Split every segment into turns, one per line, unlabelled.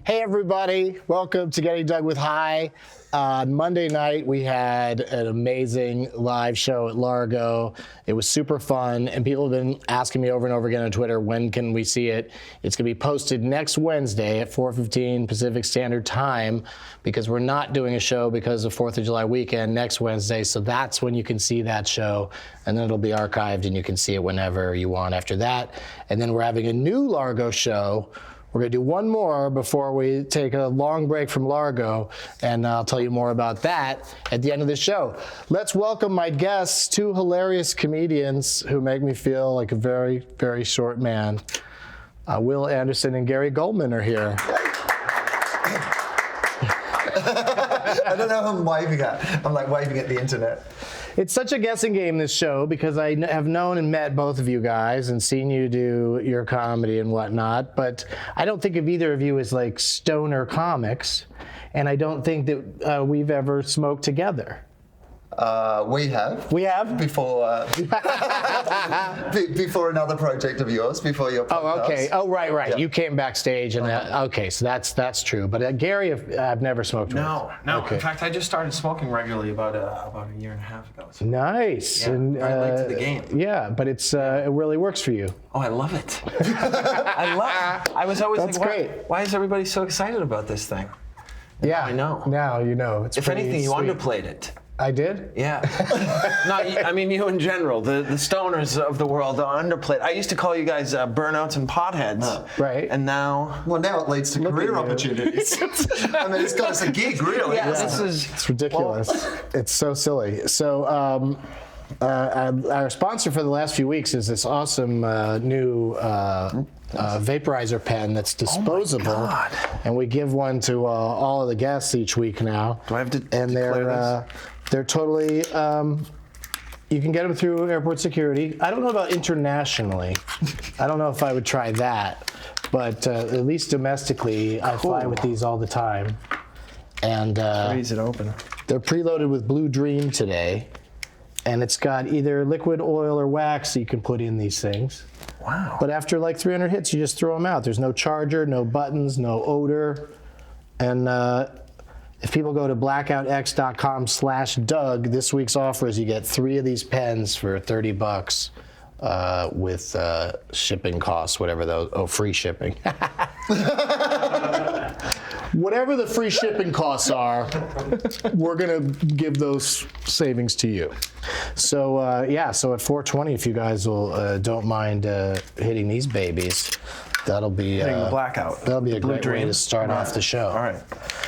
Hey everybody, welcome to Getting Dug with High. On Monday night, we had an amazing live show at Largo. It was super fun, and people have been asking me over and over again on Twitter, when can we see it? It's going to be posted next Wednesday at 4:15 Pacific Standard Time, because we're not doing a show because of 4th of July weekend next Wednesday, so that's when you can see that show, and then it'll be archived, and you can see it whenever you want after that. And then we're having a new Largo show. We're going to do one more before we take a long break from Largo, and I'll tell you more about that at the end of the show. Let's welcome my guests, two hilarious comedians who make me feel like a very, very short man. Will Anderson and Gary Gulman are here.
I don't know who I'm waving at. I'm like waving at the internet.
It's such a guessing game, this show, because I have known and met both of you guys and seen you do your comedy and whatnot, but I don't think of either of you as like stoner comics, and I don't think that we've ever smoked together.
We have.
We have?
Before before another project of yours, before your podcast.
Oh, okay. Oh, right.
Yeah.
You came backstage, and okay, so that's true. But Gary, I've never smoked with.
No.
Okay.
In fact, I just started smoking regularly about a year and a half ago. So.
Nice.
Yeah,
and,
very late to the game.
Yeah, but it really works for you.
Oh, I love it. I was always
That's
like,
great.
why is everybody so excited about this thing? And
Yeah,
now I know.
Now you know. It's
If
pretty
anything, you
sweet.
underplayed it.
I did?
Yeah. I mean, you in general, the stoners of the world are underplayed. I used to call you guys burnouts and potheads.
Right.
And now...
Well, now it leads to career opportunities. I mean, it's got us a gig, really.
Yeah,
doesn't
this
it?
is...
It's ridiculous. It's so silly. So our sponsor for the last few weeks is this awesome new vaporizer pen that's disposable.
Oh my God.
And we give one to all of the guests each week now.
Do I have to
And
declare
they're totally, you can get them through airport security. I don't know about internationally. I don't know if I would try that. But at least domestically, I fly with these all the time. And
Raise it open.
they're preloaded with Blue Dream today. And it's got either liquid, oil, or wax that you can put in these things.
Wow.
But after like 300 hits, you just throw them out. There's no charger, no buttons, no odor. And if people go to blackoutx.com/Doug, this week's offer is you get 3 of these pens for $30 with shipping costs, whatever those, free shipping. Whatever the free shipping costs are, we're gonna give those savings to you. So so at 420, if you guys will don't mind hitting these babies, that'll be
Hitting the blackout.
That'll be a
Blue
great way
Dream.
to start off the show.
All right.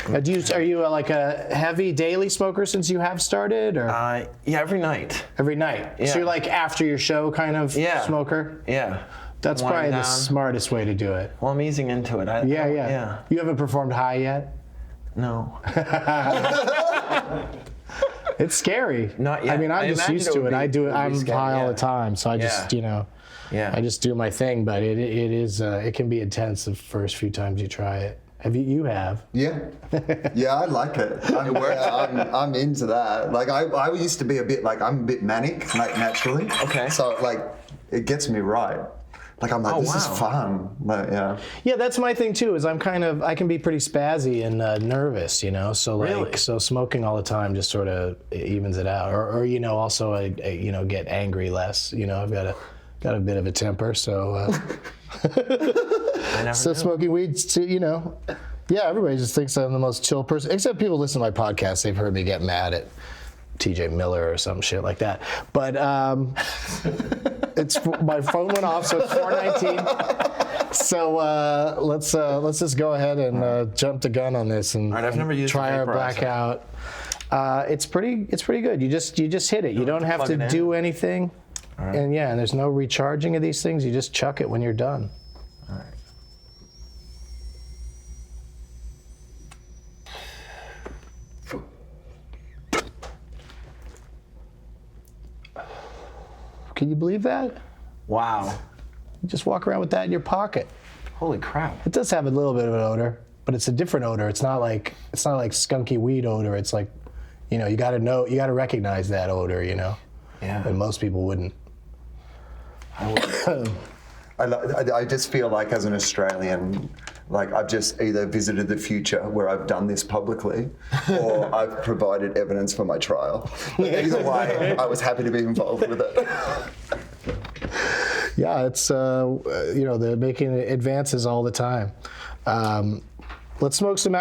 Now, are you like a heavy daily smoker since you have started, or
Yeah, every night.
every night?
Yeah.
So you're like after your show kind of smoker?
Yeah.
That's
Wind
probably the
down.
smartest way to do it.
Well, I'm easing into it.
Yeah. You haven't performed high yet?
No.
It's scary.
Not yet.
I mean, I'm
I
just
imagine
used
it
to
would
it.
be-
I'm
it would be scary,
high all
yeah.
the time, so I just,
Yeah.
I just do my thing. But it is it can be intense the first few times you try it. You have?
Yeah. Yeah, I like it. I'm into that. Like, I used to be I'm a bit manic, like, naturally.
Okay.
So, like, it gets me right. Like, I'm like, this is fun. Like, yeah.
Yeah, that's my thing too. Is I can be pretty spazzy and nervous, So
Really?
so smoking all the time just sort of evens it out. Or also I get angry less. I've got a bit of a temper, so.
I never
So
knew.
smoking weed, yeah, everybody just thinks I'm the most chill person. Except people listen to my podcast, they've heard me get mad at TJ Miller or some shit like that. But my phone went off, so it's 4:19. So let's just go ahead and jump the gun on this and,
All right, I've never used
try
a
our
vaporizer.
blackout. It's pretty good. You just hit it. You don't have
plug
to
it in.
do anything.
All right.
And and there's no recharging of these things. You just chuck it when you're done.
All right.
Can you believe that?
Wow.
You just walk around with that in your pocket.
Holy crap.
It does have a little bit of an odor, but it's a different odor. It's not like skunky weed odor. It's like, you got to recognize that odor,
Yeah.
And most people wouldn't.
I just feel like as an Australian, like I've just either visited the future where I've done this publicly, or I've provided evidence for my trial. But either way, I was happy to be involved with it.
Yeah, it's they're making advances all the time. Let's smoke some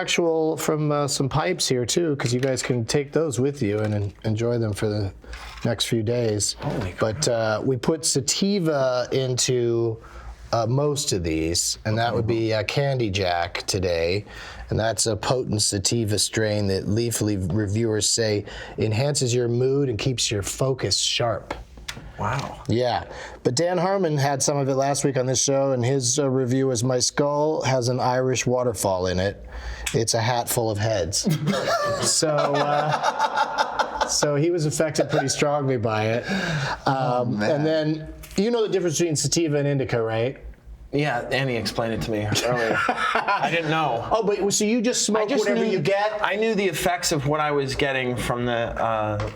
some pipes here too, because you guys can take those with you and enjoy them for the next few days.
Holy crap.
But we put sativa into most of these, and that would be Candy Jack today. And that's a potent sativa strain that Leafly reviewers say enhances your mood and keeps your focus sharp.
Wow.
Yeah, but Dan Harmon had some of it last week on this show, and his review is, "My skull has an Irish waterfall in it. It's a hat full of heads." So he was affected pretty strongly by it. And then, you know the difference between sativa and indica, right?
Yeah, Annie explained it to me earlier. I didn't know.
Oh, but so you just smoke whatever you get?
I knew the effects of what I was getting from the.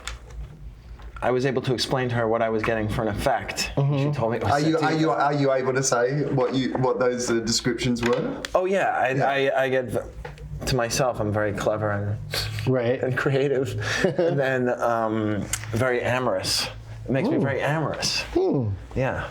I was able to explain to her what I was getting for an effect.
Mm-hmm.
She told me it was
Are you able to say what those descriptions were?
Oh yeah, I get to myself. I'm very clever and creative, and then very amorous. It makes me very amorous. Yeah.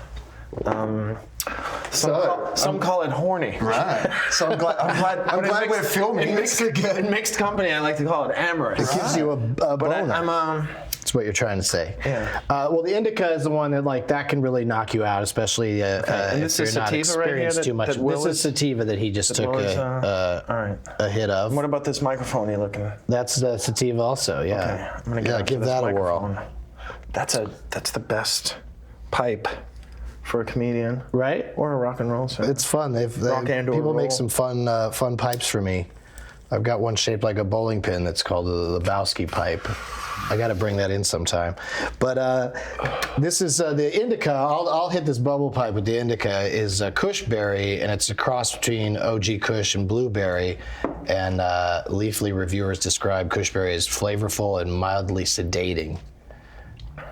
Some call it horny.
Right. So I'm glad we're filming this again.
In mixed company, I like to call it amorous.
It gives you a boner.
But
That's what you're trying to say.
Yeah.
Well, the indica is the one that can really knock you out, especially if you're not experienced too much. This is sativa that he just took a hit of.
What about this microphone you're looking at?
That's the sativa also, yeah.
Okay, I'm gonna
give that a whirl.
That's the best pipe for a comedian,
right?
Or a rock and roll singer.
It's fun. People make some fun pipes for me. I've got one shaped like a bowling pin that's called the Lebowski pipe. I got to bring that in sometime. But this is the indica. I'll hit this bubble pipe with the indica. Is Kushberry, and it's a cross between OG Kush and Blueberry. And Leafly reviewers describe Kushberry as flavorful and mildly sedating.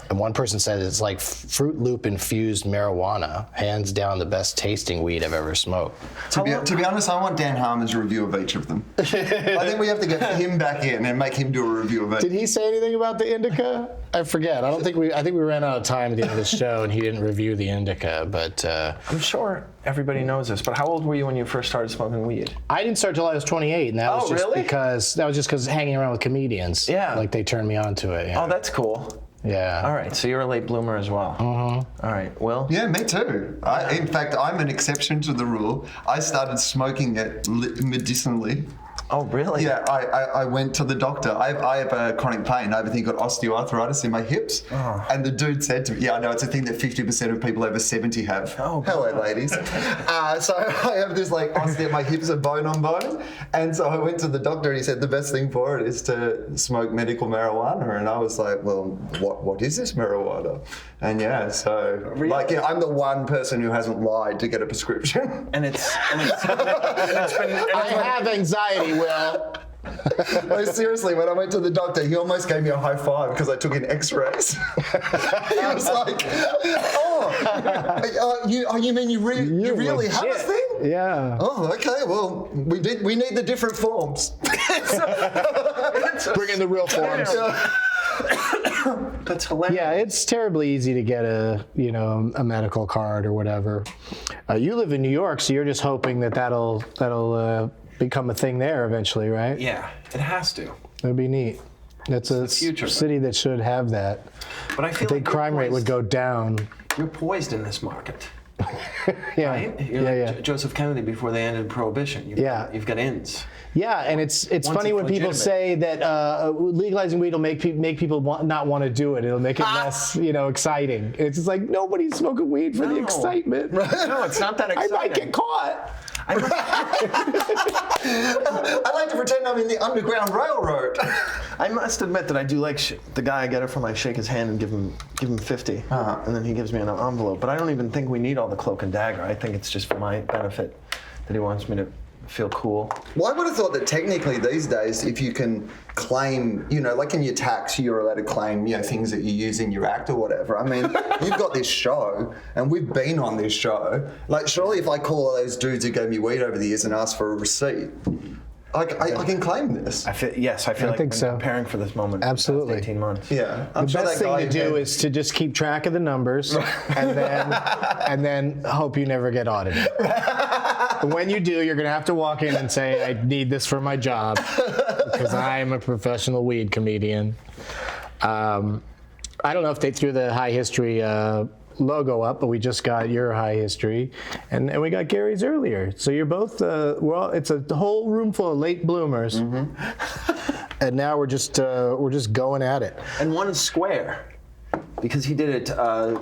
And one person said it's like Fruit Loop infused marijuana, hands down the best tasting weed I've ever smoked.
To be honest, I want Dan Harmon's review of each of them. I think we have to get him back in and make him do a review of it.
Did he say anything about the indica? I forget. I think we ran out of time at the end of the show, and he didn't review the indica. But
I'm sure everybody knows this. But how old were you when you first started smoking weed?
I didn't start till I was 28, and that was just because hanging around with comedians.
Yeah.
Like they turned me on to it. Yeah.
Oh, that's cool.
Yeah.
All right, so you're a late bloomer as well. All right, Will?
Yeah, me too. In fact, I'm an exception to the rule. I started smoking it medicinally.
Oh, really?
Yeah, I went to the doctor. I have a chronic pain. I have a thing called osteoarthritis in my hips. Oh. And the dude said to me, I know it's a thing that 50% of people over 70 have.
Oh,
hello, ladies. So I have this my hips are bone on bone. And so I went to the doctor and he said the best thing for it is to smoke medical marijuana. And I was like, well, what is this marijuana? And yeah, so
really?
I'm the one person who hasn't lied to get a prescription.
And it's I
have anxiety, Will.
No, seriously, when I went to the doctor, he almost gave me a high five because I took in X-rays. He was like, you mean you really have a thing?
Yeah.
Oh, okay. Well, we need the different forms.
Bring in the real forms.
That's hilarious.
Yeah, it's terribly easy to get a medical card or whatever. You live in New York, so you're just hoping that'll become a thing there eventually, right?
Yeah, it has to.
That'd be neat. That's a city that should have that.
But I feel
like crime rate would go down.
You're poised in this market.
Yeah.
Right? You're like Joseph Kennedy before they ended Prohibition. You've got ins.
Yeah, and it's funny when people say that legalizing weed will make people not want to do it. It'll make it less, exciting. It's just like nobody's smoking weed for the excitement.
No, it's not that exciting.
I might get caught.
I like to pretend I'm in the Underground Railroad.
I must admit that I do like the guy I get it from. I shake his hand and give him 50, and then he gives me an envelope. But I don't even think we need all the cloak and dagger. I think it's just for my benefit that he wants me to feel cool.
Well, I would have thought that technically these days, if you can claim, like in your tax, you're allowed to claim, things that you use in your act or whatever. I mean, you've got this show, and we've been on this show. Like, surely if I call all those dudes who gave me weed over the years and ask for a receipt, I can claim this.
I feel like I've been preparing for this moment
Absolutely.
for the past 18 months.
Yeah.
The best thing to do is to just keep track of the numbers and then hope you never get audited. And when you do, you're going to have to walk in and say, I need this for my job because I'm a professional weed comedian. I don't know if they threw the High History logo up, but we just got your High History, and we got Gary's earlier. So you're both, it's a whole room full of late bloomers. Mm-hmm. And now we're just going at it.
And one is square. Because he did it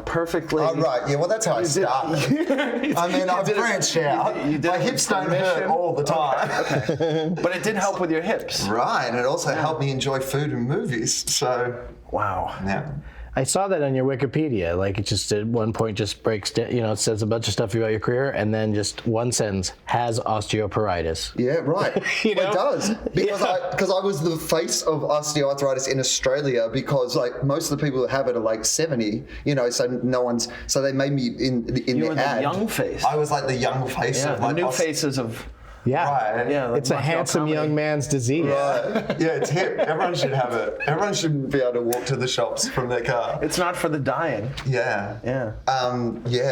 perfectly.
Oh, right. Yeah, well, that's how I started. I mean, I've branched out. My hips don't hurt all the time.
Okay. But it did help with your hips.
Right, and it also helped me enjoy food and movies. So,
wow.
Yeah.
I saw that on your Wikipedia. Like, it just at one point just breaks down, it says a bunch of stuff about your career, and then just one sentence, has osteoporosis.
Yeah, right. It does. Because I was the face of osteoarthritis in Australia, because like most of the people that have it are like 70, so they made me in the
you were
ad.
The young face.
I was like the young face of like
the new faces of.
Yeah,
right.
Yeah, like
it's a handsome young man's disease.
Right. Yeah, it's hip. Everyone should have it. Everyone should be able to walk to the shops from their car.
It's not for the dying.
Yeah.
Yeah.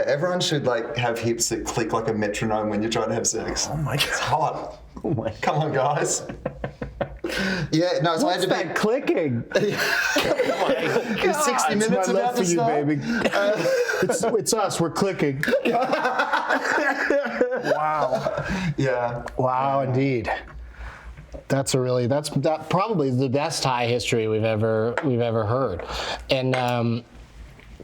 Everyone should like have hips that click like a metronome when you're trying to have sex.
Oh my God.
It's hot.
Oh my.
Come on, guys. Yeah, no, so I had to
What's that clicking?
Is 60 minutes
It's my
about
love for
to
you,
start?
baby. It's us. We're clicking.
Wow.
Yeah.
Wow, indeed. That's probably the best High History we've ever heard. And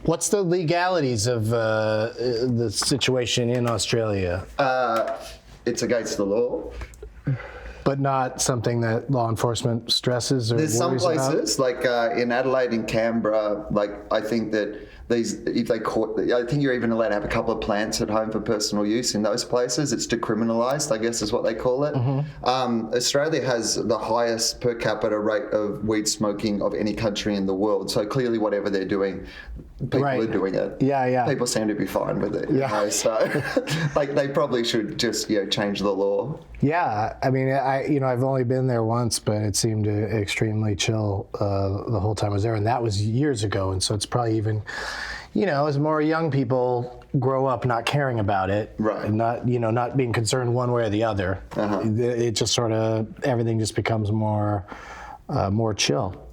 what's the legalities of the situation in Australia?
It's against the law.
But not something that law enforcement stresses or
There's some
worries about?
places, like in Adelaide and Canberra, like I think that I think you're even allowed to have a couple of plants at home for personal use in those places. It's decriminalised, I guess is what they call it. Mm-hmm. Australia has the highest per capita rate of weed smoking of any country in the world. So clearly whatever they're doing, people are doing it.
Yeah.
People seem to be fine with it.
Yeah.
So like they probably should just change the law.
Yeah, I mean, I've only been there once, but it seemed extremely chill the whole time I was there, and that was years ago. And so it's probably even, as more young people grow up not caring about it,
right,
and not being concerned one way or the other, it just sort of everything just becomes more chill.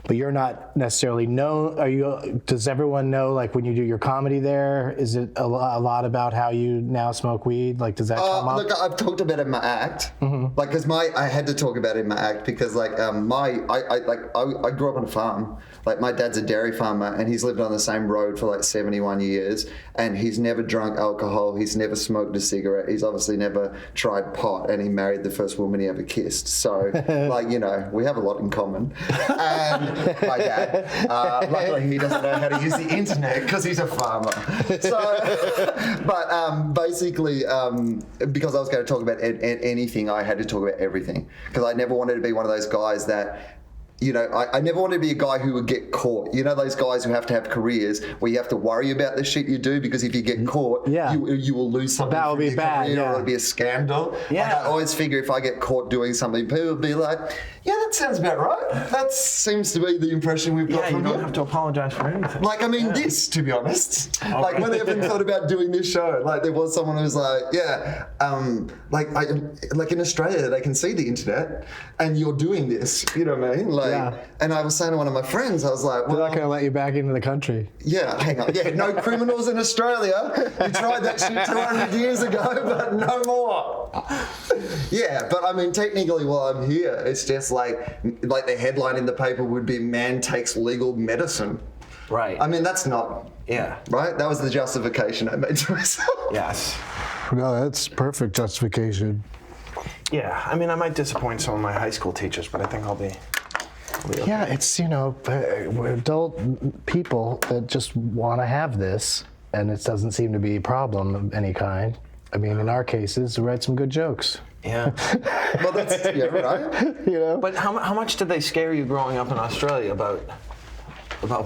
But you're not necessarily known. Does everyone know, like, when you do your comedy there, is it a lot about how you now smoke weed? Like, does that come up?
Look, I've talked about it in my act. Mm-hmm. Like, because I had to talk about it in my act because, like, I grew up on a farm. Like, my dad's a dairy farmer, and he's lived on the same road for like 71 years, and he's never drunk alcohol. He's never smoked a cigarette. He's obviously never tried pot, and he married the first woman he ever kissed. So, like, we have a lot in common. And my dad, luckily, he doesn't know how to use the internet because he's a farmer. So, but basically, because I was going to talk about anything, I had to talk about everything because I never wanted to be one of those guys that. I never wanted to be a guy who would get caught. Those guys who have to have careers where you have to worry about the shit you do because if you get caught, you will lose something.
That will be bad,
career, or it'll be a scandal.
Yeah.
Like, I always figure if I get caught doing something, people will be like, yeah, that sounds about right. That seems to be the impression we've got from
you
you.
don't have to apologize for anything.
Like, I mean, this, to be honest. Like, when they even thought about doing this show, like, there was someone who was like, like in Australia, they can see the internet, and you're doing this, you know what I mean? Like, and I was saying to one of my friends, I was like, well,
they're not going to let you back into the country.
Yeah, hang on. Yeah, no criminals in Australia. We tried that shit 200 years ago, but no more. Yeah, but I mean, technically, while I'm here, it's just like the headline in the paper would be "Man takes legal medicine."
Right.
I mean, that's not.
Yeah.
Right. That was the justification I made to myself.
Yes.
No, that's perfect justification.
Yeah, I mean, I might disappoint some of my high school teachers, but I think I'll be okay.
Yeah, it's, we're adult people that just want to have this, and it doesn't seem to be a problem of any kind. I mean, in our cases, write some good jokes.
Yeah.
Well, that's right.
You know.
But how much did they scare you growing up in Australia about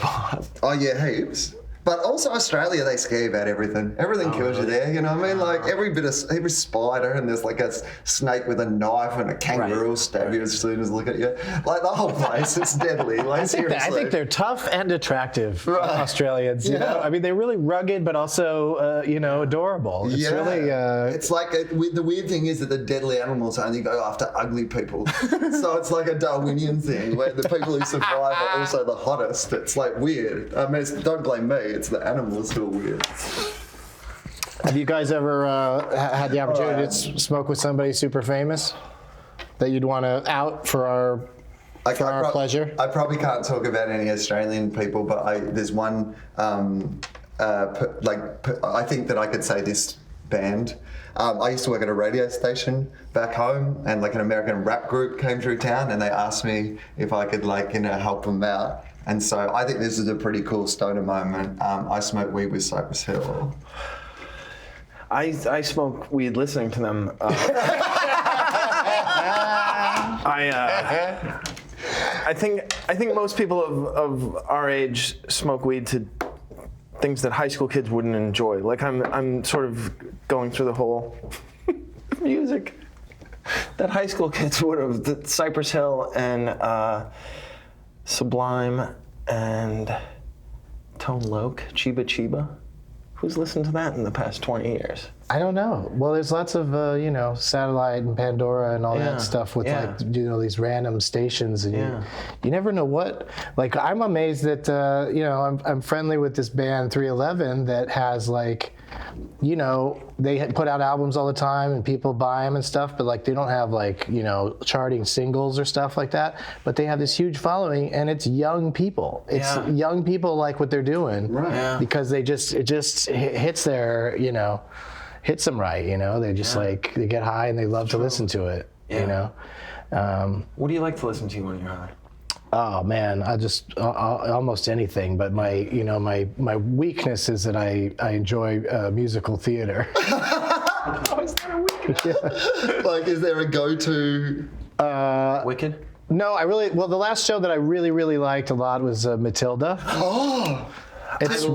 pot?
Oh yeah, heaps. But also Australia, they scare you about everything. Everything kills you there, you know what I mean? Like every spider, and there's like a snake with a knife, and a kangaroo will stab you as soon as look at you. Like the whole place, it's deadly. Like
I think they're tough and attractive, Australians. You know, I mean, they're really rugged, but also, adorable. It's really.
It's like the weird thing is that the deadly animals only go after ugly people. So it's like a Darwinian thing where the people who survive are also the hottest. It's like weird. I mean, don't blame me. It's the animals who are weird.
Have you guys ever had the opportunity to smoke with somebody super famous that you'd want to out for our pleasure?
I probably can't talk about any Australian people, but there's one. I think that I could say this band. I used to work at a radio station back home, and like an American rap group came through town, and they asked me if I could help them out. And so I think this is a pretty cool stoner moment. I smoke weed with Cypress Hill.
I smoke weed listening to them. I think most people of our age smoke weed to things that high school kids wouldn't enjoy. Like I'm sort of going through the whole music that high school kids would have. The Cypress Hill and Sublime and Tone Loc, Chiba Chiba. Who's listened to that in the past 20 years?
I don't know. Well, there's lots of, Satellite and Pandora and all that stuff with these random stations, and you never know what. Like, I'm amazed that, I'm friendly with this band 311 that has they put out albums all the time and people buy them and stuff, but they don't have charting singles or stuff like that. But they have this huge following, and it's young people. It's young people like what they're doing,
right? Yeah.
Because it just hits their, hits them right. They just they get high and they love to listen to it.
Yeah. What do you like to listen to when you're high?
Oh man, I just almost anything. But my weakness is that I enjoy musical theater.
Oh, is that a weakness?
Yeah. Is there a go-to?
Wicked?
No, the last show that I really, really liked a lot was Matilda.
Oh.
It's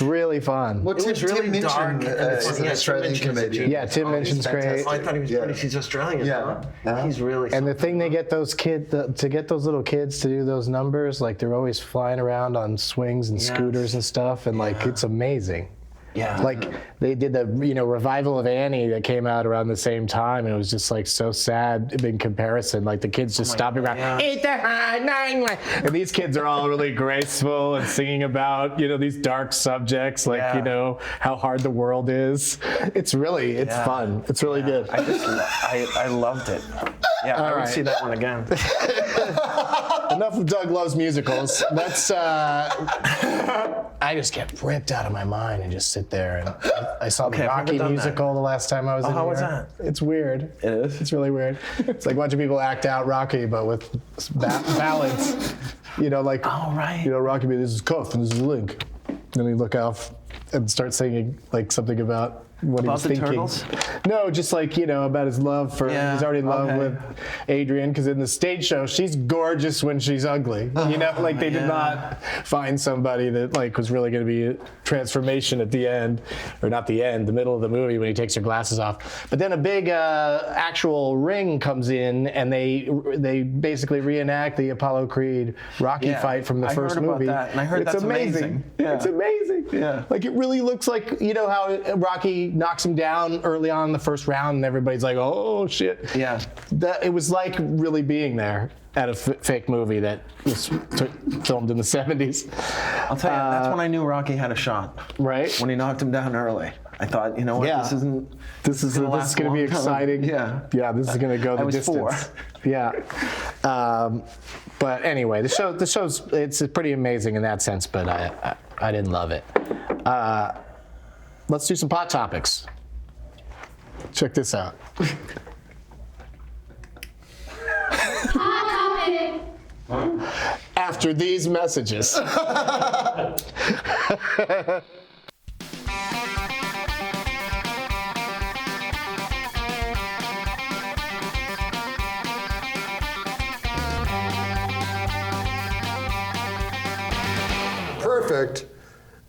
really fun.
Well, Tim Minchin is an Australian comedian.
Yeah, Tim Minchin's great.
I thought he was British. He's Australian.
Yeah.
He's really.
And the thing they get those to get those little kids to do those numbers, they're always flying around on swings and scooters and stuff, and it's amazing.
Yeah.
They did the revival of Annie that came out around the same time, and it was just so sad in comparison. The kids just stopping around, 8 to 9, and these kids are all really graceful and singing about these dark subjects how hard the world is. It's fun. It's really good.
I loved it. Yeah, I would see that one again.
Enough of Doug Loves Musicals. Let's. I just get ripped out of my mind and just sit there. And I saw the Rocky musical the last time I was in here.
How was that?
It's weird.
It is?
It's really weird. It's like watching people act out Rocky, but with ballads.
Oh, right.
Rocky, this is Cuff and this is Link. Then you look off and start singing something about what he was thinking.
Turtles?
No, just about his love for. He's already in love with Adrian, because in the stage show she's gorgeous when she's ugly. They did not find somebody that was really going to be a transformation at the end, or not the end, the middle of the movie when he takes her glasses off. But then a big actual ring comes in, and they basically reenact the Apollo Creed Rocky fight from the first movie.
That, and I heard
that's amazing. Yeah. It's amazing.
Yeah.
It really looks like how Rocky knocks him down early on in the first round, and everybody's like, "Oh shit!"
Yeah,
it was like really being there at a fake movie that was filmed in the '70s.
I'll tell you, that's when I knew Rocky had a shot.
Right
when he knocked him down early, I thought, what, this is
going to be exciting.
Yeah,
this is going to go the distance. 4. Yeah. But anyway, the show's it's pretty amazing in that sense, but I didn't love it. Let's do some pot topics. Check this out.
Hot topic.
After these messages.
perfect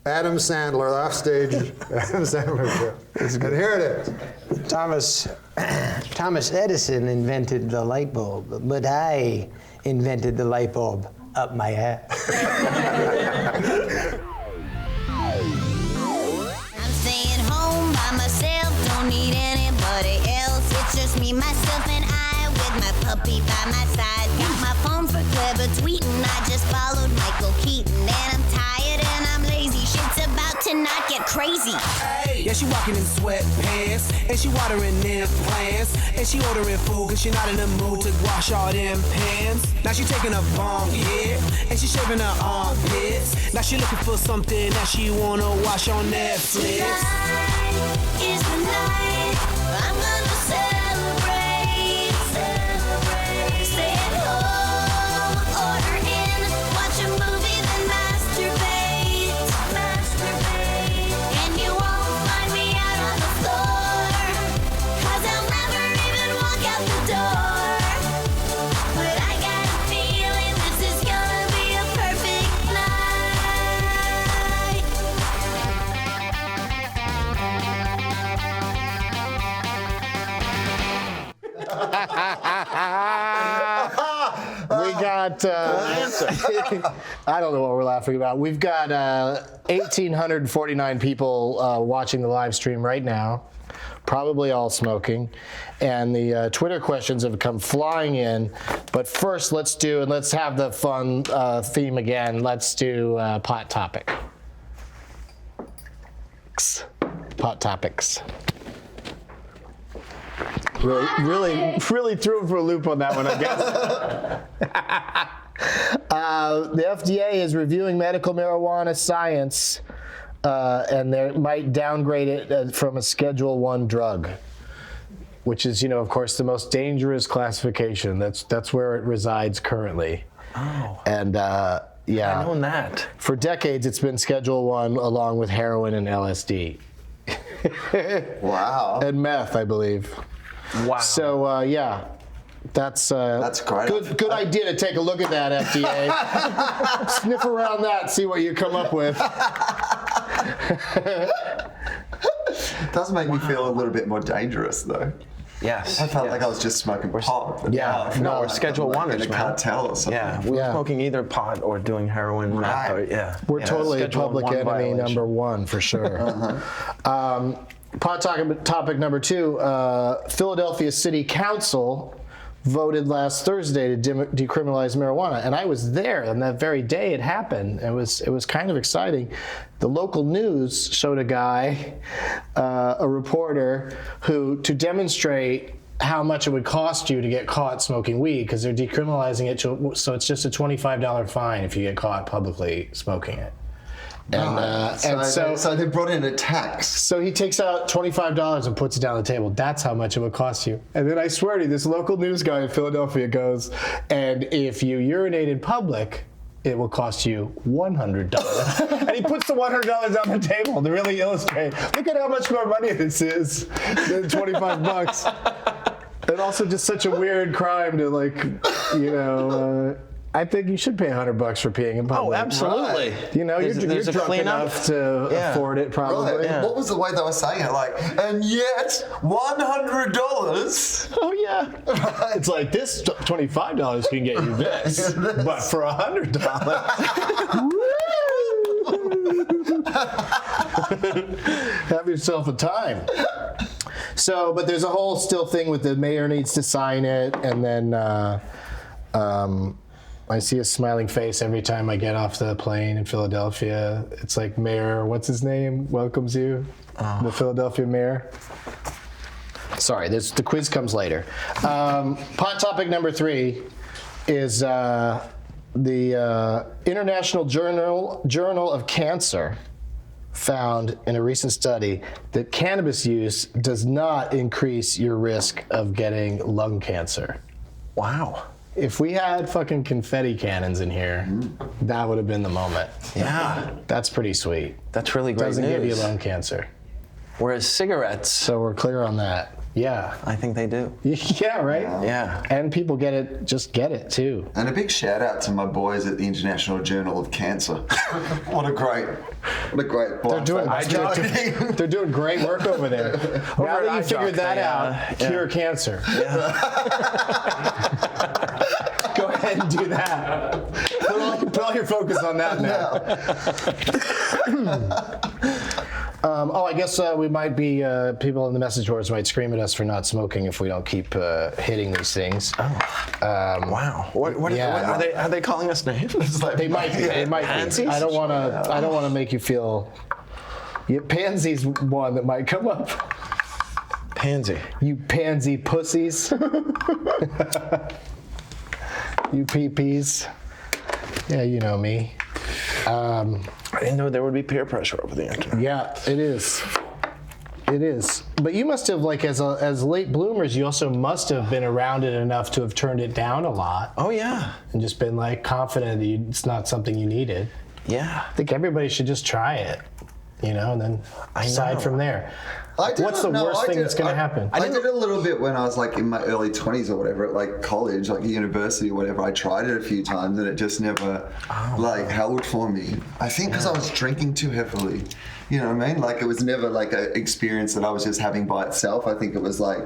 Adam Sandler offstage Adam Sandler show. And here it is.
Thomas Edison invented the light bulb, but I invented the light bulb up my ass.
I'm staying home by myself, don't need anybody else. It's just me, myself, and I with my puppy by my side. Got my phone for clever tweeting. I just followed Michael Keaton, and I'm tired and I'm lazy. Shit's about to not get crazy.
Hey, yeah, she walking in sweatpants, and she watering them plants, and she ordering food cause she not in the mood to wash all them pans. Now she taking a bong hit, and she shaving her armpits. Now she looking for something that she wanna watch on Netflix.
Tonight is the night I'm gonna celebrate. Stay at home, order in, watch a movie, then masturbate. And you won't find me out on the floor, cause I'll never even walk out the door. But I got a feeling this is gonna be a perfect night.
We got, I don't know what we're laughing about. We've got 1,849 people watching the live stream right now, probably all smoking. And the Twitter questions have come flying in. But first, let's have the fun theme again. Let's do pot topic. Pot topics. Really threw him for a loop on that one, I guess. The FDA is reviewing medical marijuana science, and they might downgrade it from a Schedule 1 drug, which is, of course, the most dangerous classification. That's where it resides currently.
Oh.
And yeah,
I known that.
For decades, it's been Schedule 1 along with heroin and LSD.
Wow.
And meth, I believe.
Wow.
So yeah, that's
great.
Good idea to take a look at that, FDA. Sniff around that, see what you come up with.
It does make me feel a little bit more dangerous, though.
Yes.
I felt
yes.
like I was just smoking pot. But
Yeah,
No, we're Schedule
like
1ers,
in a
man.
cartel or something.
Yeah, we were
Yeah.
smoking either pot or doing heroin, meth, or,
Right.
We're totally
Schedule
public
1
enemy
violation.
number 1 for sure. Pot topic number 2. Philadelphia City Council voted last Thursday to decriminalize marijuana, and I was there on that very day it happened. It was kind of exciting. The local news showed a guy, a reporter, who to demonstrate how much it would cost you to get caught smoking weed, because they're decriminalizing it, so it's just a $25 fine if you get caught publicly smoking it. And,
So they brought in a tax.
so he takes out $25 and puts it down the table. That's how much it would cost you. And then I swear to you, this local news guy in Philadelphia goes, and if you urinate in public, it will cost you $100. And he puts the $100 on the table to really illustrate, look at how much more money this is than $25. And also just such a weird crime to I think you should pay $100 for peeing in public.
Oh, absolutely.
You're
There's a
drunk
cleanup.
enough to afford it, probably.
Right.
Yeah.
What was the way they were saying it? Like, and yet $100.
Oh yeah. It's like this $25 can get you this, but for $100, have yourself a time. So, but there's a whole still thing with the mayor needs to sign it, and then I see a smiling face every time I get off the plane in Philadelphia. It's like Mayor, what's his name, welcomes you, the Philadelphia mayor. Sorry, the quiz comes later. Pot topic number 3 is the International Journal of Cancer found in a recent study that cannabis use does not increase your risk of getting lung cancer.
Wow.
If we had fucking confetti cannons in here, that would have been the moment.
Yeah.
That's pretty sweet.
That's really great
Doesn't
news.
give you lung cancer.
Whereas cigarettes,
So we're clear on that. Yeah.
I think they do.
Yeah, right?
Yeah.
And people get it too.
And a big shout out to my boys at the International Journal of Cancer. What a great
They're doing great work over there. Now that you figured that out, cure cancer. Go ahead and do that. Put all your focus on that now. I guess we might be, people in the message boards might scream at us for not smoking if we don't keep hitting these things.
Wow. What are they calling us names?
They might be. They might be. I don't want to make you feel. Yeah, Pansy's one that might come up.
Pansy.
You pansy pussies. You PPs. Yeah, you know me.
I didn't know there would be peer pressure over the internet.
Yeah, it is. It is. But you must have, like, as late bloomers, you also must have been around it enough to have turned it down a lot.
Oh, yeah.
And just been, like, confident that it's not something you needed.
Yeah.
I think everybody should just try it, and then decide from there. What's the worst thing that's going to happen?
I did it a little bit when I was like in my early 20s or whatever, at like college, like university or whatever. I tried it a few times and it just never held for me. I think because I was drinking too heavily. You know what I mean? Like, it was never like an experience that I was just having by itself. I think it was like,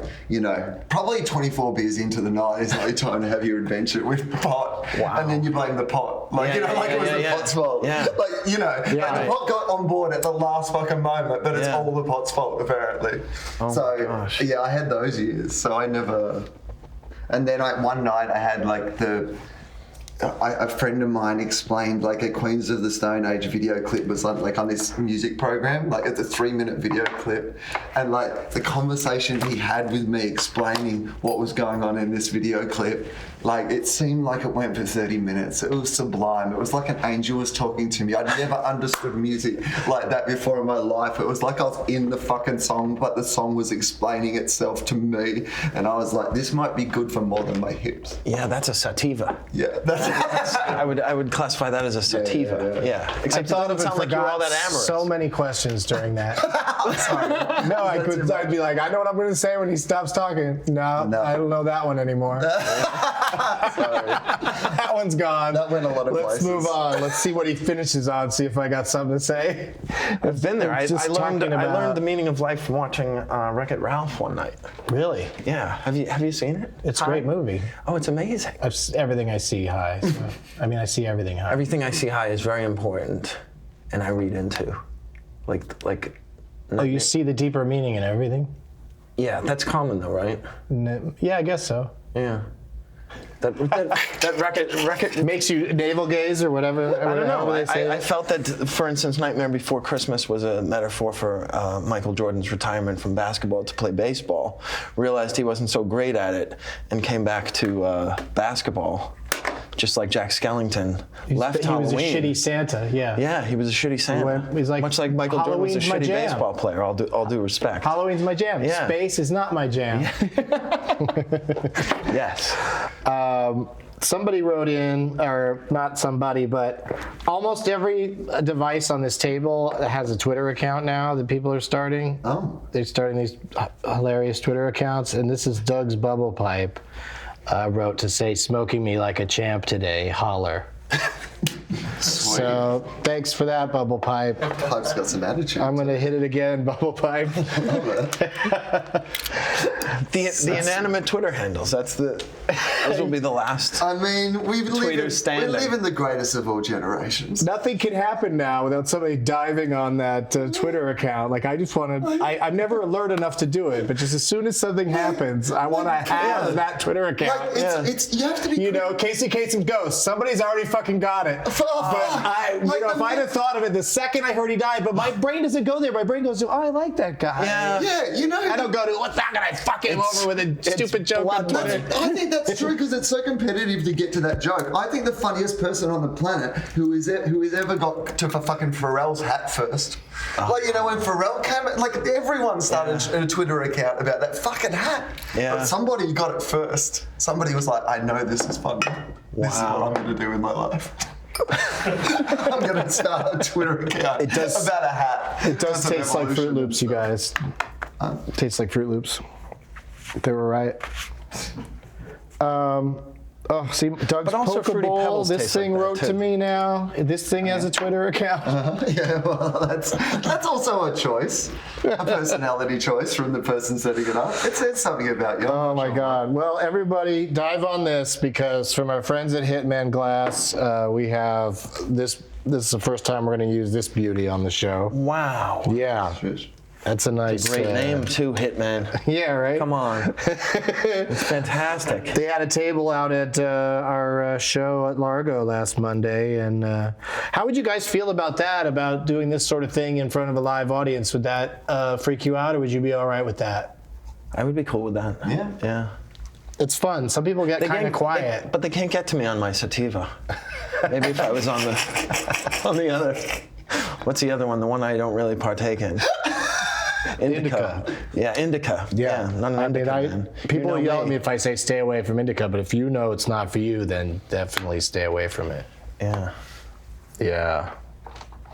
probably 24 beers into the night is like time to have your adventure with pot. Wow. And then you blame the pot. Like, it was the pot's fault. Yeah. Like, and the pot got on board at the last fucking moment, but it's all the pot's fault, apparently.
Oh my gosh.
I had those years. So I never... And then one night I had like a friend of mine explained like a Queens of the Stone Age video clip was like on this music program, like it's a 3-minute video clip, and like the conversation he had with me explaining what was going on in this video clip, like it seemed like it went for 30 minutes. It was sublime. It was like an angel was talking to me. I'd never understood music like that before in my life. It was like I was in the fucking song, but the song was explaining itself to me, and I was like, this might be good for more than my hips.
Yeah, that's a sativa.
Yeah,
I would classify that as a sativa. Yeah. Except it doesn't sound like you were all that amorous.
So many questions during that. No, I'd be like, I know what I'm going to say when he stops talking. No, I don't know that one anymore.
Sorry.
That one's gone.
That went a lot of
Let's
places.
move on. Let's see what he finishes on. See if I got something to say.
I've been there. I learned
about
the meaning of life from watching Wreck-It Ralph one night.
Really?
Yeah. Have you seen it?
It's a great movie.
Oh, it's amazing.
Everything I see high. So, I see everything high.
Everything I see high is very important, and I read into, like.
Oh, you see the deeper meaning in everything?
Yeah, that's common though, right?
Yeah, I guess so.
Yeah. That Wreck-It
makes you navel gaze or whatever.
I don't know. I felt that, for instance, Nightmare Before Christmas was a metaphor for Michael Jordan's retirement from basketball to play baseball. Realized he wasn't so great at it and came back to basketball. Just like Jack Skellington left Halloween.
He was a shitty Santa, yeah.
Yeah, he was a shitty Santa.
He's like,
much like Michael Jordan was a shitty baseball player, all due respect.
Halloween's my jam.
Yeah.
Space is not my jam.
Yes.
Somebody wrote in, or not somebody, but almost every device on this table has a Twitter account now that people are starting.
Oh.
They're starting these hilarious Twitter accounts, and this is Doug's Bubble Pipe. Wrote to say, smoking me like a champ today, holler. So thanks for that, Bubble Pipe.
Pipe's got some attitude.
I'm going to hit it again, Bubble Pipe.
The inanimate Twitter handles, those will be the last.
I mean, we live in the greatest of all generations.
Nothing can happen now without somebody diving on that Twitter account. Like, I just want to, I'm never alert enough to do it, but just as soon as something happens, I want to have that Twitter account.
Like, you have to be...
Casey Kasem Ghost. Somebody's already fucking got it. If I'd have thought of it the second I heard he died, but my brain doesn't go there. My brain goes to, I like that guy.
Yeah,
I don't go to, what's that gonna fuck him over with a stupid joke on Twitter.
I think that's true because it's so competitive to get to that joke. I think the funniest person on the planet who has ever got to fucking Pharrell's hat first. Like, when Pharrell came, like everyone started a Twitter account about that fucking hat.
Yeah.
But somebody got it first. Somebody was like, I know this is funny. Wow. This is what I'm going to do with my life. I'm going to start a Twitter account about a hat.
It does taste like Fruit Loops, you guys. Tastes like Fruit Loops. They were right. See, Doug's
But also Fruity
Pokeball.
Pebbles
This
taste
thing
like that,
wrote to
too.
me now. This thing has a Twitter account.
Yeah, well, that's also a choice, a personality choice from the person setting it up. It says something about you.
Oh my God. Well, everybody dive on this because from our friends at Hitman Glass, we have this. This is the first time we're going to use this beauty on the show.
Wow.
Yeah. That's a nice.
Great name too, Hitman.
Yeah, right?
Come on. It's fantastic.
They had a table out at our show at Largo last Monday, and how would you guys feel about that, about doing this sort of thing in front of a live audience? Would that freak you out, or would you be all right with that?
I would be cool with that.
Yeah.
Yeah.
It's fun. Some people get kind of quiet.
But they can't get to me on my sativa. Maybe if I was on the other. What's the other one? The one I don't really partake in. Indica. Yeah, indica.
Yeah.
Not an indica, man.
People
You know
yell at
me.
me if I say stay away from indica, but if you know it's not for you, then definitely stay away from it.
Yeah.
Yeah.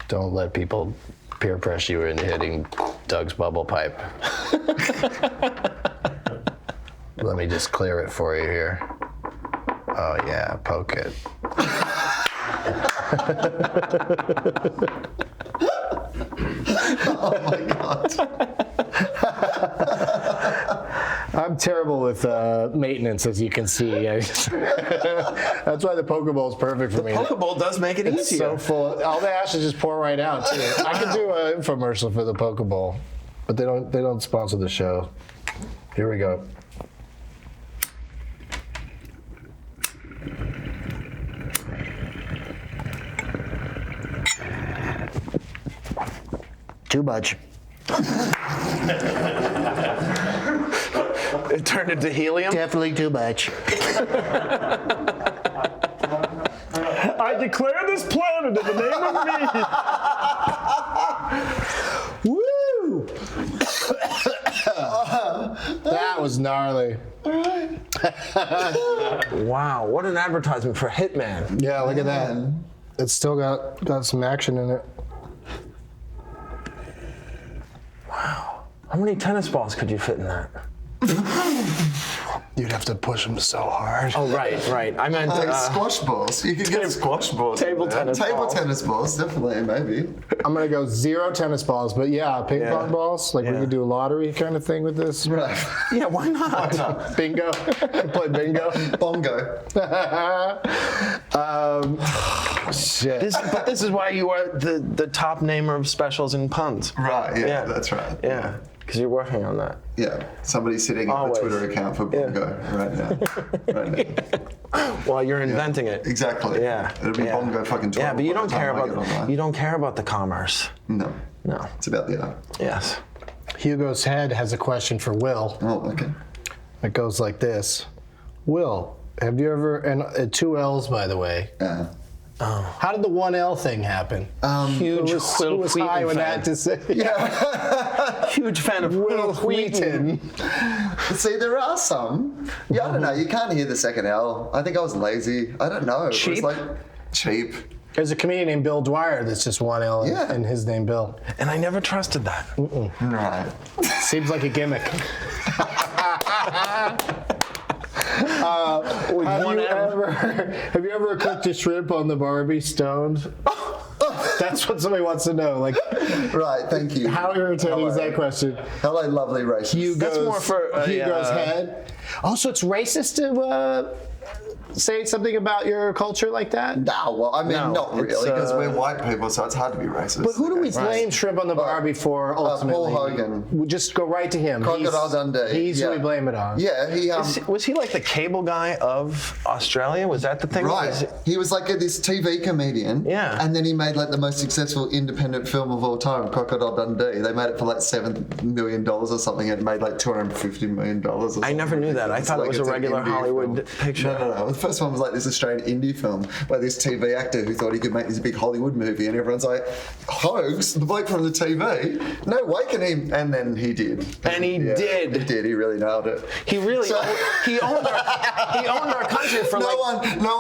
Don't let people peer pressure you into hitting Doug's bubble pipe. Let me just clear it for you here. Oh yeah, poke it.
Oh my God.
I'm terrible with maintenance, as you can see. That's why the Pokeball is perfect for me.
Pokeball does make it
It's
easier.
so full. All the ashes just pour right out too. I could do an infomercial for the Pokeball, but they don't sponsor the show. Here we go. Too much.
It turned into helium.
Definitely too much.
I declare this planet in the name of me.
Woo! That was gnarly.
Wow, what an advertisement for Hitman.
Yeah, look at that. It's still got some action in it.
Wow. How many tennis balls could you fit in that?
You'd have to push them so hard.
Oh, right. I meant
Like squash balls. You could get squash balls.
table
in there.
tennis
Table
balls.
tennis balls, definitely, maybe.
I'm gonna go 0 tennis balls, but yeah, ping pong balls. Like we
Yeah.
could do a lottery kind of thing with this.
Right.
Yeah, why not?
Bingo. Play bingo.
Bongo.
Shit.
But this is why you are the top namer of specials and puns.
Right, yeah,
Yeah.
that's right.
Yeah, because you're working on that.
Yeah, somebody's sitting on
Always.
the Twitter account for Bongo right now. Right now.
Well, you're inventing it.
Exactly.
Yeah.
It'll be Bongo fucking 12.
Yeah, but you
by the
don't
time
care
I get
about
online.
you don't care about the commerce.
No.
No.
It's about the art.
Yes.
Hugo's head has a question for Will.
Oh, okay.
It goes like this. Will, have you ever, and 2 L's by the way. How did the 1 L thing happen?
Huge
Who
Will
was
Wheaton
high when
fan.
that to say?
Huge fan of
Will Wheaton.
See, there are some. Yeah, I don't know. You can't hear the second L. I think I was lazy. I don't know. It was
Cheap?
like cheap.
There's a comedian named Bill Dwyer that's just 1 L
Yeah.
and his name Bill.
And I never trusted that.
Right.
Seems like a gimmick. Have you ever cooked a shrimp on the Barbie stoned? That's what somebody wants to know. Like,
Right, thank you.
how irritating is
Hello.
that question?
Hello, lovely race.
Hugo's,
more for,
Hugo's head. Oh, so it's racist to say something about your culture like that?
No, well, I mean,
No,
not
it's,
really, because we're white people, so it's hard to be racist.
But who do we blame Shrimp on the Barbie for ultimately?
Paul Hogan.
We just go right to him.
Crocodile Dundee.
He's who we blame it on.
Yeah, he
Was he like the cable guy of Australia? Was that the thing?
Right. He was like this TV comedian.
Yeah.
And then he made like the most successful independent film of all time, Crocodile Dundee. They made it for like $7 million or something. It made like $250 million or something.
I never knew that. I thought it was a
It's an
regular
indie
Hollywood
film.
picture.
No. The first one was like this Australian indie film by this TV actor who thought he could make this big Hollywood movie, and everyone's like, hoax, the bloke from the TV? No way can he. And then he did.
And he did.
He did. He really nailed it.
He really he owned our country for
no one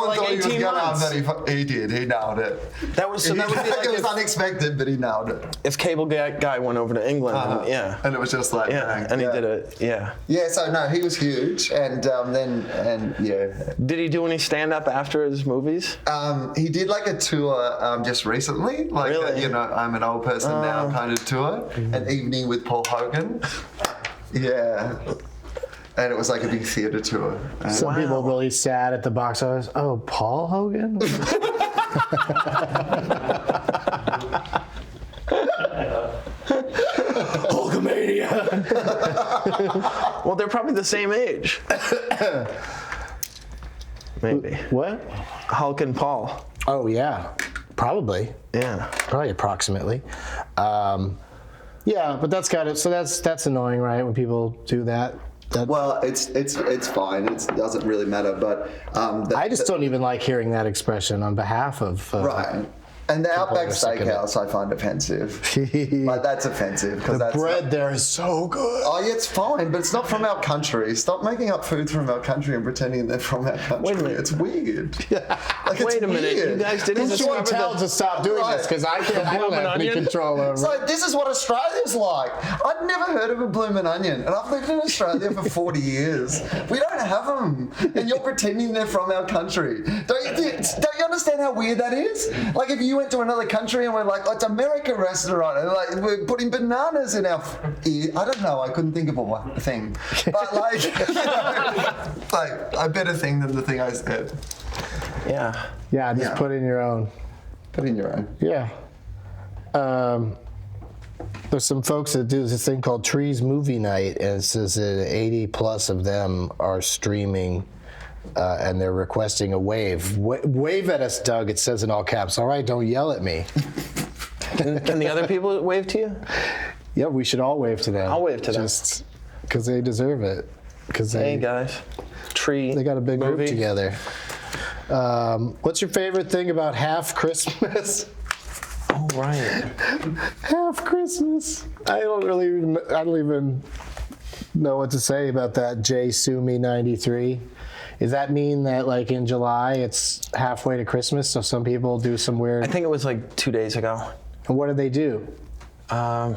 like
thought
18
he was
months.
But he did. He nailed it.
That would be like
it was unexpected, but he nailed it.
if Cable Guy went over to England.
And it was just like,
Yeah,
bang.
and he did it. Yeah.
Yeah, so no, he was huge, and
Did he do any stand-up after his movies?
he did like a tour just recently, like
Really?
I'm an old person now kind of tour, an evening with Paul Hogan. Yeah. And it was like a big theatre tour.
Some people really sad at the box office. Oh, Paul Hogan? Hulkamania.
Well, they're probably the same age. Maybe.
What?
Hulk and Paul.
Oh, yeah. Probably.
Yeah.
Probably approximately. Yeah, but that's kind of, so that's annoying, right? When people do that.
Well, it's fine. It doesn't really matter. But
I just don't even like hearing that expression on behalf of.
Right. And the Outback
are sick of it.
Steakhouse I find offensive. Like, that's offensive.
The
that's
bread there is so good.
Oh, yeah, it's fine, but it's not from our country. Stop making up food from our country and pretending they're from our country.
Wait a minute.
It's weird. Yeah. Like,
Wait a minute.
weird.
You guys didn't
Who should we
discover
tell to stop doing this? Because I don't have any
onion?
control over
It's
it.
like, this is what Australia's like. I'd never heard of a bloomin' onion, and I've lived in Australia for 40 years. We don't have them, and you're pretending they're from our country. Don't you understand how weird that is? Like, if you went to another country and we're like, oh, it's American restaurant, and like we're putting bananas in our ear. I don't know. I couldn't think of a thing, but like, like a better thing than the thing I said.
Yeah.
Yeah, just put in your own.
Put in your own.
Yeah. There's some folks that do this thing called Trees Movie Night, and it says that 80 plus of them are streaming, and they're requesting a wave. Wave at us, Doug. It says in all caps. All right, don't yell at me.
Can the other people wave to you?
Yeah, we should all wave to them.
I'll wave to them.
Just because they deserve it. Because
Hey guys.
they got a big
movie.
group together. What's your favorite thing about Half Christmas?
Oh, right.
Half Christmas. I don't even know what to say about that. J Sumi 93. Does that mean that like in July it's halfway to Christmas? So some people do some weird.
I think it was like 2 days ago.
And what do they do?
I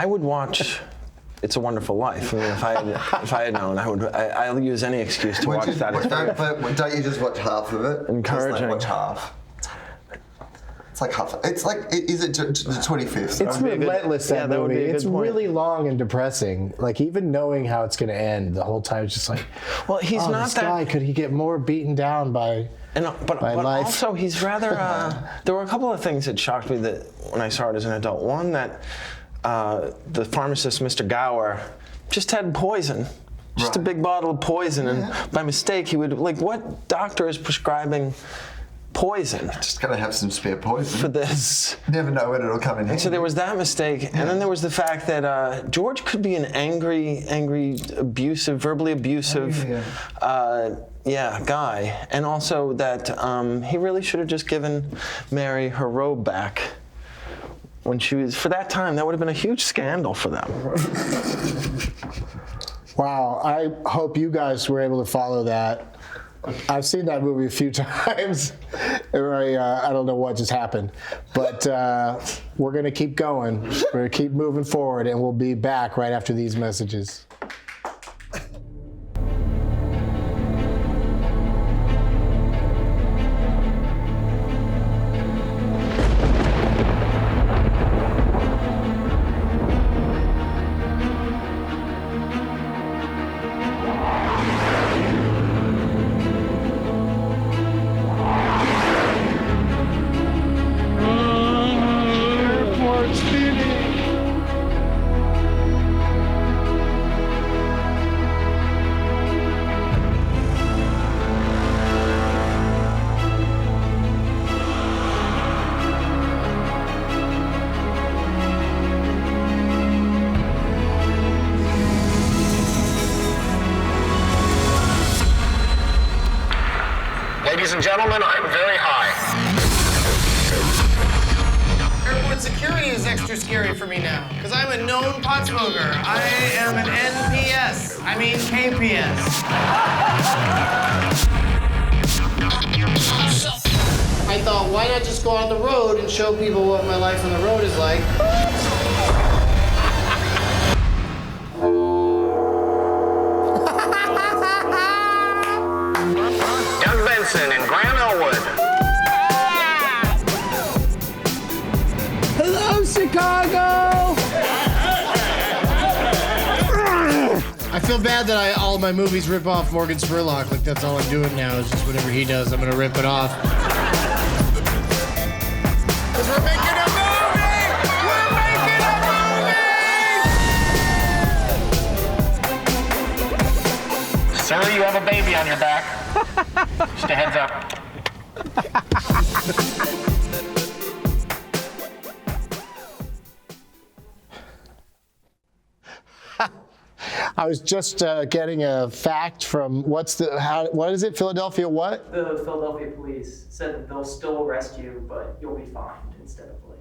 would watch It's a Wonderful Life. I mean, if I had known, I'll use any excuse to watch that.
Don't you just watch half of it?
Encouraging.
Just like watch half. It's like half. It's like, is it the 25th?
It's relentless, that
that would
movie.
be a
It's
good point.
really long and depressing. Like even knowing how it's going to end, the whole time it's just like,
Well, he's
oh,
not
this
that.
guy, could he get more beaten down by?
But
life.
also, he's rather. There were a couple of things that shocked me that when I saw it as an adult. One, that the pharmacist, Mr. Gower, just had poison. Just a big bottle of poison, and by mistake, he would what doctor is prescribing poison
Just gotta have some spare poison.
for this?
Never know when it'll come in handy.
So there was that mistake, and then there was the fact that George could be an angry, abusive, verbally abusive, guy, and also that he really should have just given Mary her robe back when she was. For that time, that would have been a huge scandal for them.
Wow, I hope you guys were able to follow that. I've seen that movie a few times. I don't know what just happened, but we're going to keep going. We're going to keep moving forward, and we'll be back right after these messages.
Ladies and gentlemen, I'm very high.
Airport security is extra scary for me now, because I'm a known pot smoker. I am an NPS. I mean KPS. I thought, why not just go on the road and show people what my life on the road is like?
Doug Benson in Grand Elwood.
Hello, Chicago!
I feel bad that all my movies rip off Morgan Spurlock. Like, that's all I'm doing now is just whatever he does, I'm gonna rip it off. Because we're making a movie! We're making a movie!
Sir, you have a baby on your back. Just a heads up.
I was just getting a fact from what is it? Philadelphia what?
The Philadelphia police said that they'll still arrest you, but you'll be fined instead of like.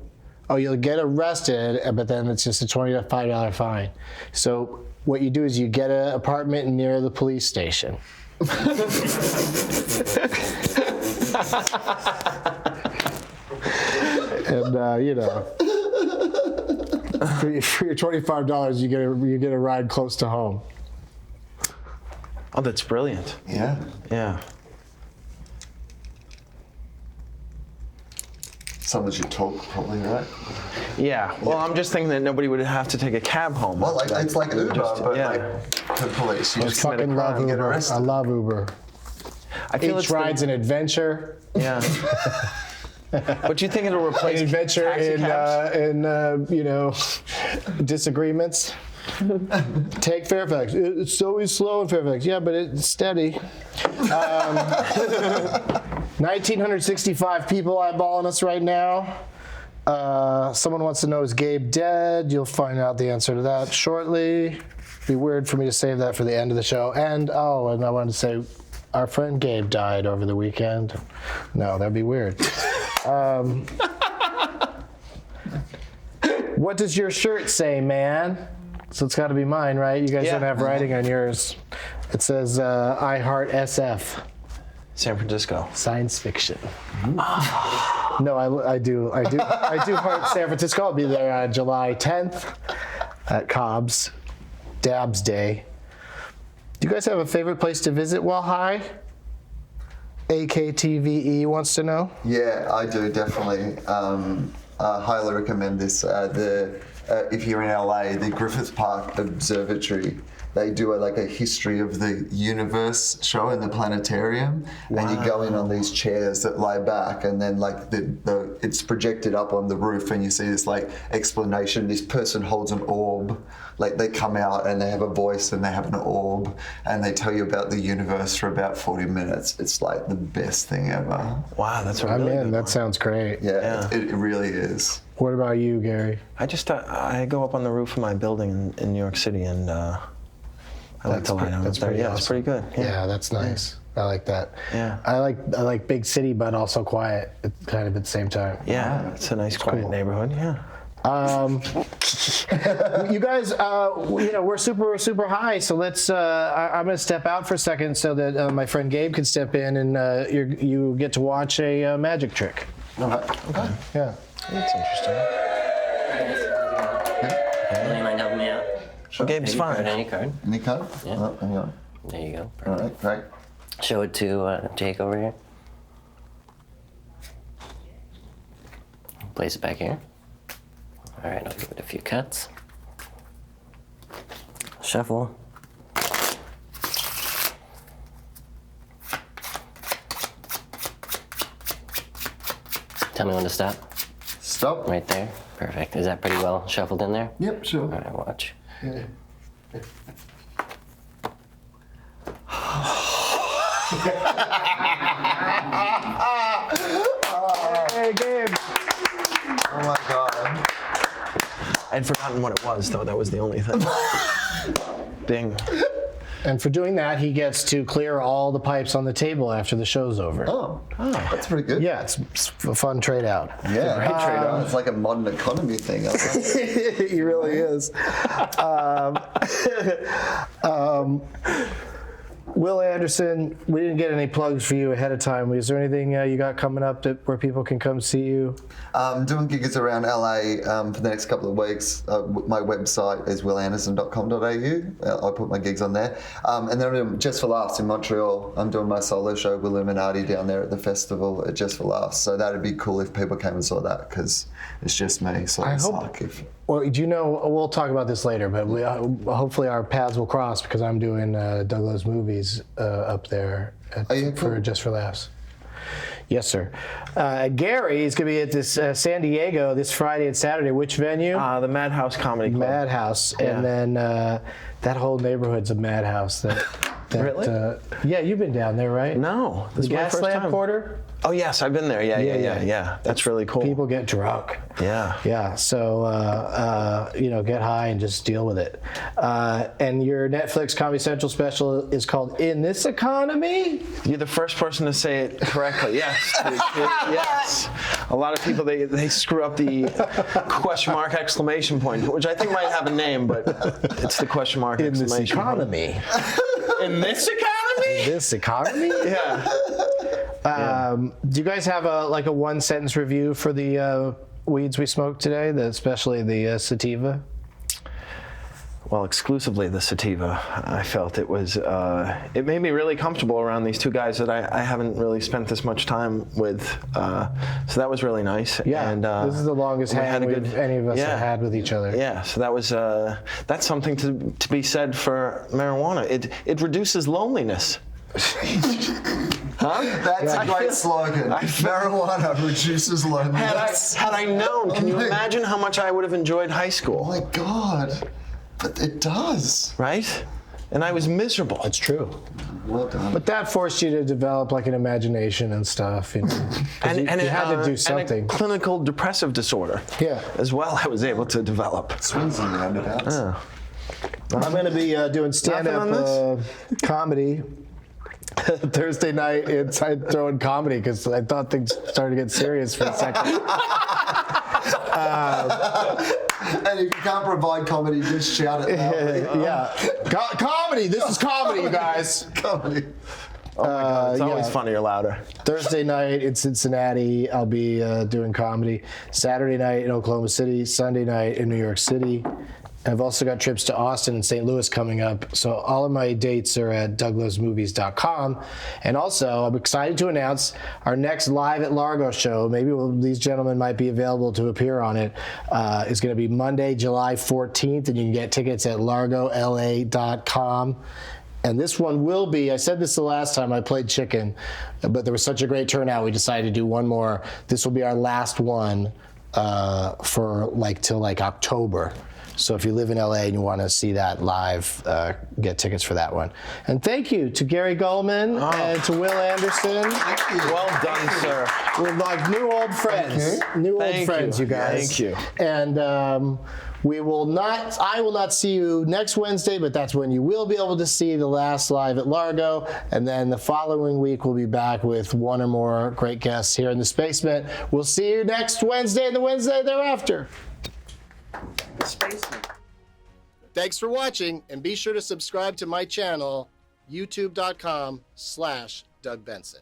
Oh, you'll get arrested, but then it's just a $25 fine. So what you do is you get an apartment near the police station. And for your $25, you get a ride close to home.
Oh, that's brilliant.
Yeah.
Yeah.
Someone should talk probably, right?
Yeah. Well, I'm just thinking that nobody would have to take a cab home.
Well, like it's like Uber, but
yeah.
like the police. You
I
just commit a
fucking
crime
love
and get
Uber.
arrested.
I love Uber.
I feel
Each ride's an adventure.
Yeah. But do you think it'll replace
An adventure
taxi
in disagreements. Take Fairfax. It's always slow in Fairfax. Yeah, but it's steady. 1,965 people eyeballing us right now. Someone wants to know, is Gabe dead? You'll find out the answer to that shortly. It'd be weird for me to save that for the end of the show. And I wanted to say, our friend Gabe died over the weekend. No, that'd be weird. What does your shirt say, man? So it's got to be mine, right? You guys don't have writing on yours. It says, I heart SF.
San Francisco.
Science fiction. No, I do heart San Francisco. I'll be there on July 10th at Cobb's Dabs Day. Do you guys have a favorite place to visit while high? AKTVE wants to know.
Yeah, I do definitely. I highly recommend this. If you're in LA, the Griffith Park Observatory, they do a history of the universe show in the planetarium, and you go in on these chairs that lie back, and then it's projected up on the roof, and you see this explanation. This person holds an orb, they come out and they have a voice and they have an orb, and they tell you about the universe for about 40 minutes. It's the best thing ever.
Wow, that's a
I'm
really
in.
good
That
one.
sounds great.
Yeah. It really is.
What about you, Gary?
I go up on the roof of my building in New York City, and I like to lie down up there. Yeah,
awesome.
it's pretty good.
Yeah, that's nice. I like that.
Yeah.
I like big city, but also quiet, kind of at the same time.
Yeah, it's a nice, quiet neighborhood. Yeah.
You guys, we're super high, so let's. I'm going to step out for a second so that my friend Gabe can step in, and you get to watch a magic trick.
Okay.
Yeah.
That's interesting.
You mind helping me out?
Well, Gabe's fine.
Any card?
Any card?
Yeah.
Oh, hang on.
There you go.
All right, great.
Show it to Jake over here. Place it back here. All right, I'll give it a few cuts. Shuffle. Tell me when to stop.
Stop.
Right there. Perfect. Is that pretty well shuffled in there?
Yep, sure.
All right, watch.
Hey, Gabe.
Oh my God.
I'd forgotten what it was, though. That was the only thing. Ding.
And for doing that, he gets to clear all the pipes on the table after the show's over.
Oh, that's pretty good.
Yeah, it's a fun trade out.
Yeah, great trade-off. It's like a modern economy thing.
He really is. Will Anderson, we didn't get any plugs for you ahead of time. Is there anything you got coming up where people can come see you?
Doing gigs around LA for the next couple of weeks. My website is willanderson.com.au. I put my gigs on there. And then I'm doing Just for Laughs in Montreal. I'm doing my solo show, Illuminati, down there at the festival at Just for Laughs. So that'd be cool if people came and saw that, because it's just me. So
I hope. Well, do you know, we'll talk about this later, but hopefully our paths will cross, because I'm doing Douglas Movies up there for Just for Laughs. Yes, sir. Gary is going to be at this San Diego this Friday and Saturday. Which venue?
The Madhouse Comedy Club.
Madhouse. Yeah. And then that whole neighborhood's a madhouse.
Really?
Yeah, you've been down there, right?
No.
The Gaslamp Quarter?
Oh, yes, I've been there. Yeah. That's really cool.
People get drunk.
Yeah.
Yeah, so, get high and just deal with it. And your Netflix Comedy Central special is called In This Economy?
You're the first person to say it correctly. Yes. Yes. A lot of people, they screw up the question mark exclamation point, which I think might have a name, but it's the question mark
In
exclamation
this economy.
In this economy?
This economy?
Yeah.
Do you guys have a one-sentence review for the weeds we smoked today, especially the sativa?
Well, exclusively the sativa. I felt it was, it made me really comfortable around these two guys that I haven't really spent this much time with. So that was really nice.
Yeah,
and,
this is the longest hang any of us have had with each other.
Yeah, so that was, that's something to be said for marijuana. It reduces loneliness. Huh?
That's a great slogan. Marijuana reduces loneliness.
Had I known, can you imagine how much I would have enjoyed high school?
Oh my God. But it does.
Right? And I was miserable.
That's true.
Well done.
But that forced you to develop an imagination and stuff. You had to do something.
And a clinical depressive disorder.
Yeah.
As well, I was able to develop.
Swings and roundabouts.
I'm going to be doing stand-up comedy Thursday night inside throwing comedy, because I thought things started to get serious for a second.
And if you can't provide comedy, just shout it loudly.
Yeah. Comedy! This is comedy, you guys!
Comedy.
Oh my God, it's always funnier louder.
Thursday night in Cincinnati, I'll be doing comedy. Saturday night in Oklahoma City. Sunday night in New York City. I've also got trips to Austin and St. Louis coming up. So all of my dates are at douglasmovies.com. And also, I'm excited to announce our next Live at Largo show. Maybe these gentlemen might be available to appear on it. It's going to be Monday, July 14th, and you can get tickets at largola.com. And this one will be, I said this the last time I played Chicken, but there was such a great turnout, we decided to do one more. This will be our last one for till October. So if you live in LA and you want to see that live, get tickets for that one. And thank you to Gary Gulman and to Will Anderson.
Thank you.
Well done, sir.
We're like new old friends. New old friends, you guys.
Thank you.
And I will not see you next Wednesday, but that's when you will be able to see the last Live at Largo. And then the following week, we'll be back with one or more great guests here in the Spacement. We'll see you next Wednesday and the Wednesday thereafter. Thanks for watching, and be sure to subscribe to my channel, youtube.com/Doug Benson.